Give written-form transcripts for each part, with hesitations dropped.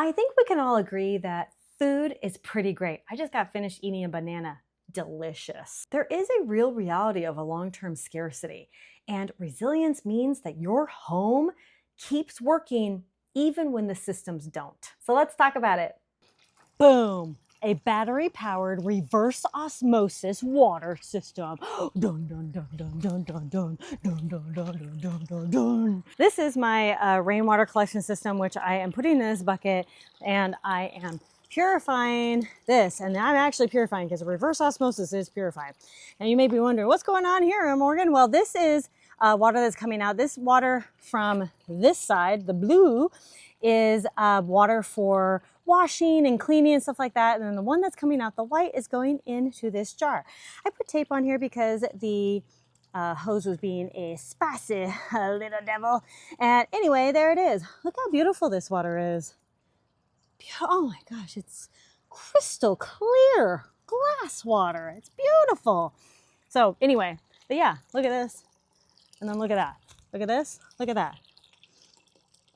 I think we can all agree that food is pretty great. I just got finished eating a banana. Delicious. There is a real reality of a long-term scarcity, and resilience means that your home keeps working even when the systems don't. So let's talk about it. Boom! A battery-powered reverse osmosis water system. Dun, dun, dun, dun, dun, dun, dun, dun, dun, dun, dun, dun, dun. This is my rainwater collection system, which I am putting in this bucket, and I am purifying this. And I'm actually purifying because reverse osmosis is purifying. And you may be wondering, what's going on here, Morgan? Well, this is water that's coming out. This water from this side, the blue, is water for washing and cleaning and stuff like that. And then the one that's coming out, the white, is going into this jar. I put tape on here because the hose was being a spicy little devil. And anyway, there it is. Look how beautiful this water is. Oh my gosh, it's crystal clear glass water. It's beautiful. So anyway, but yeah, look at this. And then look at that. Look at this. Look at that.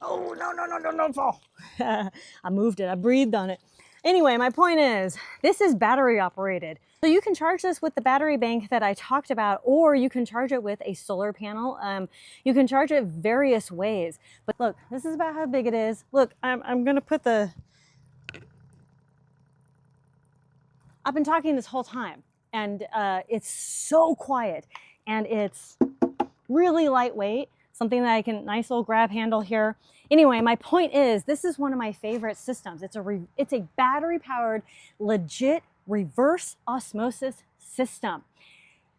Oh, no, fall. I moved it. I breathed on it. Anyway, my point is, this is battery operated. So you can charge this with the battery bank that I talked about, or you can charge it with a solar panel. You can charge it various ways. But look, this is about how big it is. Look, I'm going to put the... I've been talking this whole time, and it's so quiet, and it's really lightweight. Something that I can, nice little grab handle here. Anyway, my point is, this is one of my favorite systems. It's a battery-powered, legit reverse osmosis system.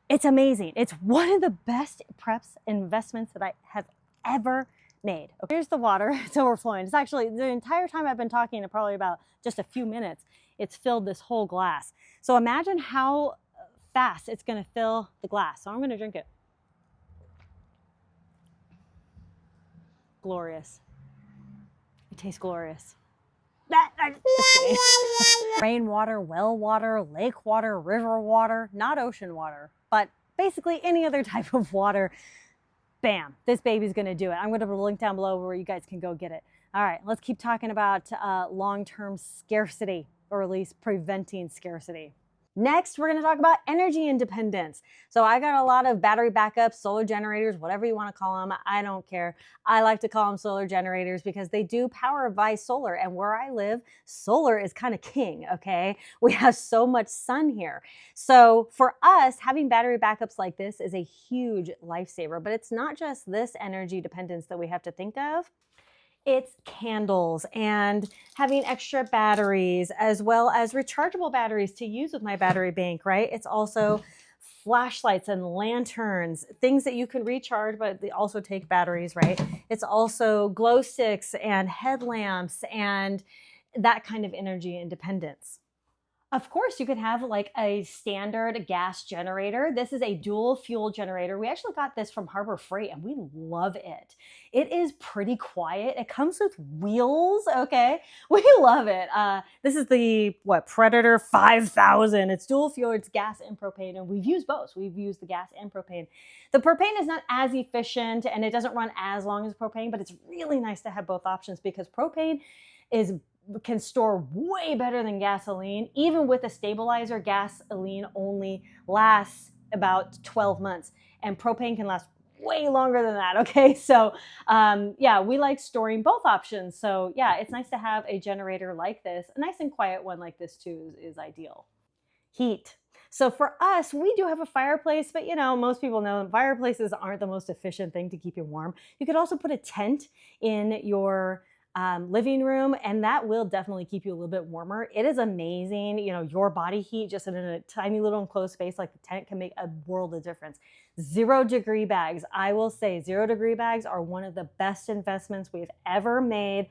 It's amazing. It's one of the best preps investments that I have ever made. Okay, here's the water. It's overflowing. It's actually, the entire time I've been talking, probably about just a few minutes, it's filled this whole glass. So imagine how fast it's going to fill the glass. So I'm going to drink it. Glorious. It tastes glorious. Rainwater, well water, lake water, river water, not ocean water, but basically any other type of water. Bam, this baby's gonna do it. I'm gonna put a link down below where you guys can go get it. All right, let's keep talking about long-term scarcity, or at least preventing scarcity. Next, we're going to talk about energy independence. So I got a lot of battery backups, solar generators, whatever you want to call them. I don't care. I like to call them solar generators because they do power by solar. And where I live, solar is kind of king, okay? We have so much sun here. So for us, having battery backups like this is a huge lifesaver. But it's not just this energy dependence that we have to think of. It's candles and having extra batteries, as well as rechargeable batteries to use with my battery bank, right? It's also flashlights and lanterns, things that you can recharge, but they also take batteries, right? It's also glow sticks and headlamps and that kind of energy independence. Of course, you could have like a standard gas generator. This is a dual fuel generator. We actually got this from Harbor Freight and we love it. It is pretty quiet. It comes with wheels, okay? We love it. This is the, Predator 5000. It's dual fuel, it's gas and propane, and we've used both. We've used the gas and propane. The propane is not as efficient and it doesn't run as long as propane, but it's really nice to have both options because propane can store way better than gasoline. Even with a stabilizer, gasoline only lasts about 12 months and propane can last way longer than that, okay? So yeah, we like storing both options. So yeah, it's nice to have a generator like this. A nice and quiet one like this too is ideal. Heat. So for us, we do have a fireplace, but you know, most people know fireplaces aren't the most efficient thing to keep you warm. You could also put a tent in your living room, and that will definitely keep you a little bit warmer. It is amazing. You know, your body heat just in a tiny little enclosed space like the tent can make a world of difference. 0-degree bags. I will say 0-degree bags are one of the best investments we've ever made.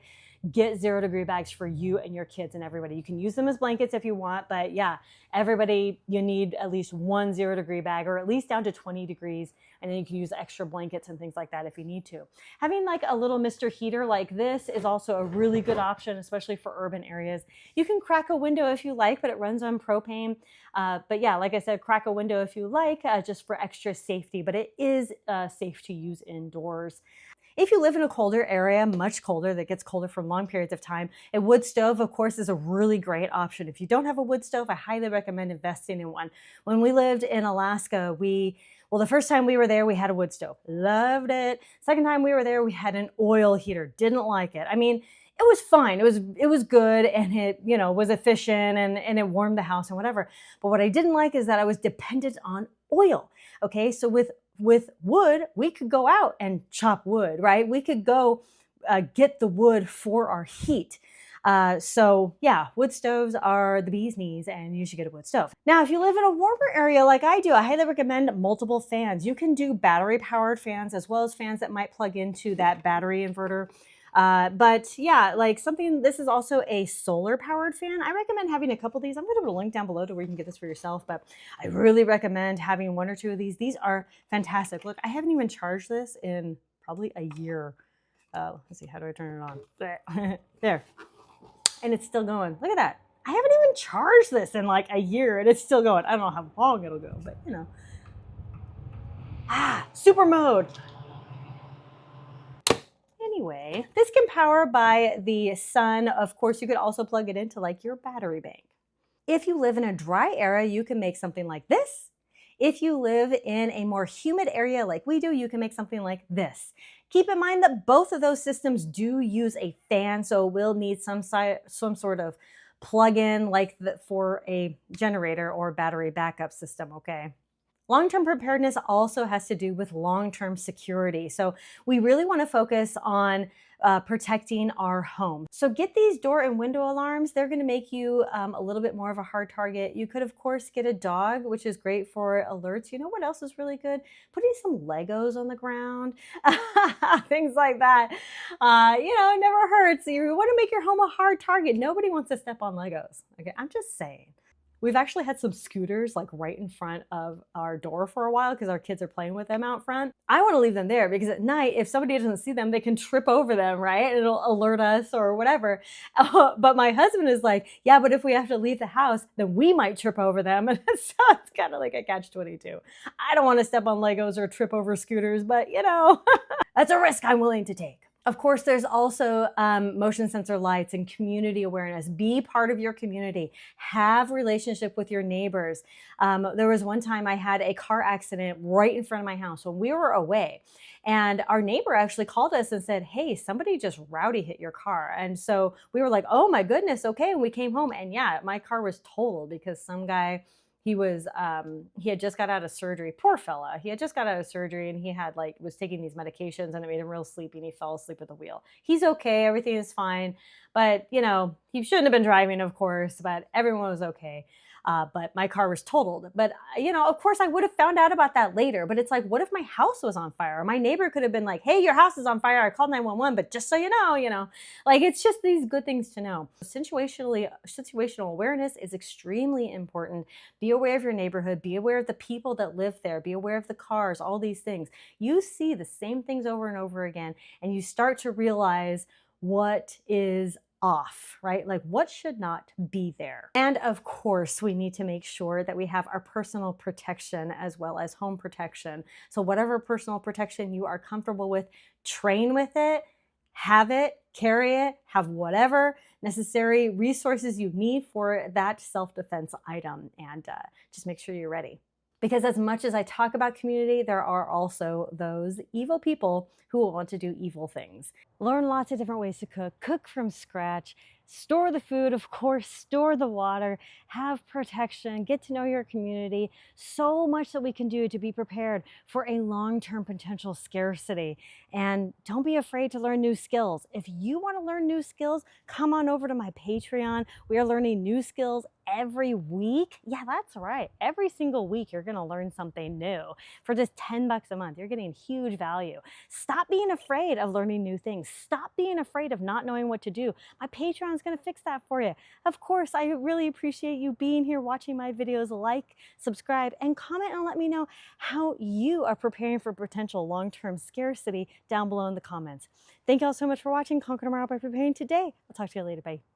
Get 0-degree bags for you and your kids and everybody. You can use them as blankets if you want, but yeah, everybody, you need at least one 0-degree bag, or at least down to 20 degrees. And then you can use extra blankets and things like that if you need to. Having like a little Mr. Heater like this is also a really good option, especially for urban areas. You can crack a window if you like, but it runs on propane. But yeah, like I said, crack a window if you like, just for extra safety, but it is safe to use indoors. If you live in a colder area, much colder, that gets colder for long periods of time, a wood stove, of course, is a really great option. If you don't have a wood stove, I highly recommend investing in one. When we lived in Alaska, well, the first time we were there, we had a wood stove. Loved it. Second time we were there, we had an oil heater. Didn't like it. I mean, it was fine. It was good, and it, you know, was efficient, and it warmed the house and whatever. But what I didn't like is that I was dependent on oil. Okay, so with wood, we could go out and chop wood, right? We could go get the wood for our heat. So yeah, wood stoves are the bee's knees, and you should get a wood stove. Now, if you live in a warmer area like I do, I highly recommend multiple fans. You can do battery powered fans as well as fans that might plug into that battery inverter. But yeah, like this is also a solar powered fan. I recommend having a couple of these. I'm going to put a link down below to where you can get this for yourself, but I really recommend having one or two of these. These are fantastic. Look, I haven't even charged this in probably a year. Let's see, how do I turn it on? There. There. And it's still going. Look at that. I haven't even charged this in like a year, and it's still going. I don't know how long it'll go, but you know. Super mode. Anyway, this can power by the sun. Of course, you could also plug it into like your battery bank. If you live in a dry area, you can make something like this. If you live in a more humid area like we do, you can make something like this. Keep in mind that both of those systems do use a fan, so we'll need some sort of plug-in like for a generator or battery backup system, okay? Long-term preparedness also has to do with long-term security. So we really want to focus on protecting our home. So get these door and window alarms. They're going to make you a little bit more of a hard target. You could, of course, get a dog, which is great for alerts. You know what else is really good? Putting some Legos on the ground, things like that. You know, it never hurts. You want to make your home a hard target. Nobody wants to step on Legos. Okay, I'm just saying. We've actually had some scooters like right in front of our door for a while because our kids are playing with them out front. I want to leave them there because at night, if somebody doesn't see them, they can trip over them, right? And it'll alert us or whatever. But my husband is like, yeah, but if we have to leave the house, then we might trip over them. And so it's kind of like a catch-22. I don't want to step on Legos or trip over scooters, but you know, that's a risk I'm willing to take. Of course, there's also motion sensor lights and community awareness. Be part of your community. Have relationship with your neighbors. There was one time I had a car accident right in front of my house when we were away. And our neighbor actually called us and said, hey, somebody just rowdy hit your car. And so we were like, oh my goodness, okay. And we came home and yeah, my car was totaled because some guy, he had just got out of surgery. Poor fella. He had just got out of surgery and he had was taking these medications and it made him real sleepy and he fell asleep at the wheel. He's okay. Everything is fine. But, you know, he shouldn't have been driving, of course, but everyone was okay. But my car was totaled. But, you know, of course I would have found out about that later. But it's like, what if my house was on fire? My neighbor could have been like, hey, your house is on fire. I called 911, but just so you know, like it's just these good things to know. Situational awareness is extremely important. Be aware of your neighborhood. Be aware of the people that live there. Be aware of the cars, all these things. You see the same things over and over again, and you start to realize what is off, right? Like what should not be there. And of course, we need to make sure that we have our personal protection as well as home protection. So whatever personal protection you are comfortable with, train with it, have it, carry it, have whatever necessary resources you need for that self-defense item, and just make sure you're ready. Because as much as I talk about community, there are also those evil people who will want to do evil things. Learn lots of different ways to cook from scratch, store the food, of course, store the water, have protection, get to know your community. So much that we can do to be prepared for a long-term potential scarcity. And don't be afraid to learn new skills. If you want to learn new skills, come on over to my Patreon. We are learning new skills every week. Yeah, that's right. Every single week, you're going to learn something new. For just $10 a month, you're getting huge value. Stop being afraid of learning new things. Stop being afraid of not knowing what to do. My Patreon is going to fix that for you. Of course, I really appreciate you being here watching my videos. Like, subscribe, and comment and let me know how you are preparing for potential long-term scarcity down below in the comments. Thank you all so much for watching. Conquer Tomorrow by Preparing Today. I'll talk to you later. Bye.